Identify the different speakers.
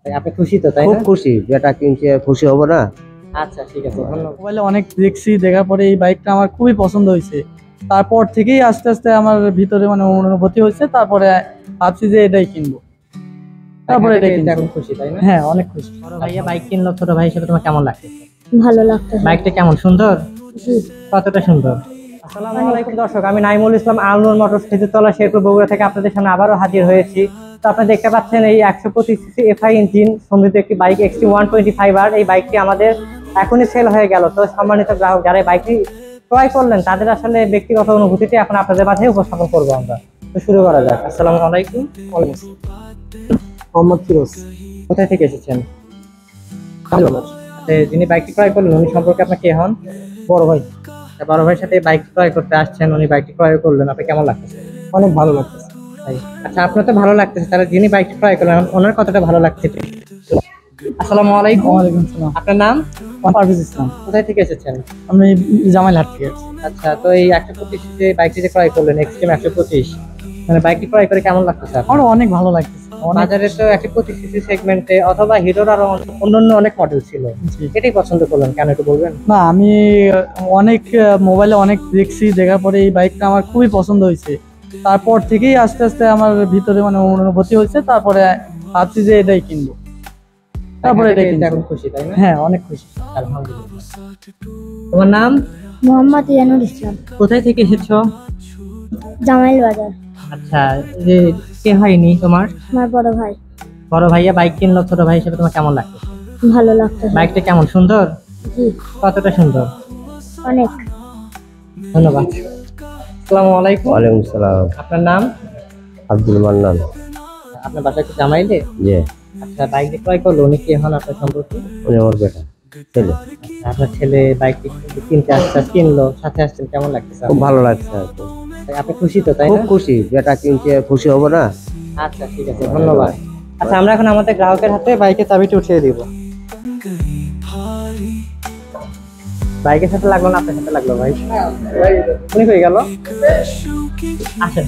Speaker 1: আপনি খুশি তো, তাই
Speaker 2: খুব
Speaker 1: না?
Speaker 2: খুশি, যেটা কিনছে খুশি হব না?
Speaker 1: আচ্ছা, ঠিক আছে, ধন্যবাদ।
Speaker 3: মোবাইলে অনেক দেখছি, দেখার পরে এই বাইকটা আমার খুবই পছন্দ হয়েছে। তারপর থেকেই আস্তে আস্তে আমার ভিতরে মানে অনুভূতি হয়েছে, তারপরে ভাবছি যে এটাই কিনবো, তারপরে এটাই কিনবো।
Speaker 1: এখন খুশি, তাই না?
Speaker 3: হ্যাঁ, অনেক খুশি।
Speaker 1: বড় ভাইয়া বাইক কিনলো, ছোট ভাই হিসেবে তোমার কেমন লাগছে?
Speaker 4: ভালো লাগতো।
Speaker 1: বাইকটা কেমন সুন্দর?
Speaker 4: জি।
Speaker 1: কতটা সুন্দর? আসসালামু আলাইকুম দর্শক, আমি নাইমুল ইসলাম, আলনুর মোটরস খেজুরতলা শেরপুর বগুড়া থেকে আপনাদের সামনে আবারও হাজির হয়েছি। তো আপনারা দেখতে পাচ্ছেন এই 125 সিসি এফআই ইঞ্জিন সমৃদ্ধ একটি বাইক এক্সটি 125R। এই বাইকটি আমাদের এখনই সেল হয়ে গেল। তো সম্মানিত গ্রাহক যারা এই বাইকটি ক্রয় করলেন তাদের আসলে ব্যক্তিগত অনুভূতিটি এখন আপনাদের মাঝে উপস্থাপন করবো আমরা। তো শুরু করা যাক। আসসালামু আলাইকুম।
Speaker 3: মোহাম্মদ ফিরোজ।
Speaker 1: কোথায় থেকে এসেছেন? যিনি বাইকটি ক্রয় করলেন উনি সম্পর্কে আপনার কে হন?
Speaker 3: বড় ভাই।
Speaker 1: বড় ভাইয়ের সাথে বাইক ক্রয় করতে আসছেন, উনি বাইকটি ক্রয় করলেন, আপনার কেমন লাগতেছে?
Speaker 3: অনেক ভালো লাগতেছে।
Speaker 1: আচ্ছা, আপনার তো ভালো লাগতেছে, তাহলে যিনি বাইকটি ক্রয় করলেন ওনার কতটা ভালো লাগছে? আসসালামু আলাইকুম।
Speaker 3: ওয়ালাইকুম সালাম।
Speaker 1: আপনার নাম?
Speaker 3: পারভেজ ইসলাম।
Speaker 1: কোথায় থেকে এসেছেন?
Speaker 3: আমি জামাইলহাট থেকে আছি।
Speaker 1: আচ্ছা, তো এই 125 যে বাইকটি যে ক্রয় করলেন এক্সট্রিম 125, মানে বাইকটি ক্রয় করে কেমন লাগতেছে আপনার?
Speaker 3: আমারও অনেক ভালো লাগতেছে।
Speaker 1: বাজারে তো 125 সিসি সেগমেন্টে অথবা হিরোর আরো অন্যান্য অনেক মডেল ছিল,
Speaker 3: জি।
Speaker 1: এটাই পছন্দ করলেন কেন একটু বলবেন?
Speaker 3: না, আমি অনেক মোবাইলে অনেক দেখছি, দেখার পরে এই বাইকটা আমার খুবই পছন্দ হয়েছে। তারপর থেকেই আস্তে আস্তে আমার ভিতরে মানে অনুভূতি হয়েছে, তারপরে ভাবছি যে এটাই কিনবো, তারপরে এটাই কিনবো।
Speaker 1: এখন খুশি, তাই না?
Speaker 3: হ্যাঁ, অনেক খুশি।
Speaker 1: আলহামদুলিল্লাহ। তোমার নাম?
Speaker 4: মোহাম্মদ ইয়ানুল ইসলাম,
Speaker 1: কোথায় থেকে এসেছো?
Speaker 4: জামাইল বাজার।
Speaker 1: আচ্ছা, যে কে হয়নি তোমার?
Speaker 4: আমার বড় ভাই।
Speaker 1: বড় ভাইয়া বাইক কিনলো, ছোট ভাই হিসেবে তোমার কেমন লাগছে?
Speaker 4: ভালো লাগতো।
Speaker 1: বাইকটা কেমন সুন্দর?
Speaker 4: জি।
Speaker 1: কতটা সুন্দর?
Speaker 4: অনেক।
Speaker 1: ধন্যবাদ। আসসালামু আলাইকুম।
Speaker 2: ওয়ালাইকুম সালাম।
Speaker 1: আপনার নাম?
Speaker 2: আব্দুল মান্নান।
Speaker 1: আপনার বাসা কি জামাইলে?
Speaker 2: জি।
Speaker 1: আচ্ছা, বাইক যে ক্রয় করলো উনি কে হন আপনার সম্পর্কে?
Speaker 2: উনি আমার বেটা ছেলে।
Speaker 1: আচ্ছা, আপনার ছেলে বাইকটি কিনতে আসছে, কিনলো, সাথে আসছেন, কেমন লাগতেছে
Speaker 2: খুব
Speaker 1: আপনার?
Speaker 2: ভালো লাগছে আর কি।
Speaker 1: আপনি খুশি তো, তাই
Speaker 2: খুব
Speaker 1: না?
Speaker 2: খুশি, যেটা কিনছে খুশি হব না?
Speaker 1: আচ্ছা, ঠিক আছে, ধন্যবাদ। আচ্ছা, আমরা এখন আমাদের গ্রাহকের হাতে বাইকের চাবিটি উঠিয়ে দিব। বাইকের সাথে লাগলো না আপনার সাথে লাগলো? ভাই উনি হয়ে গেল। আসেন।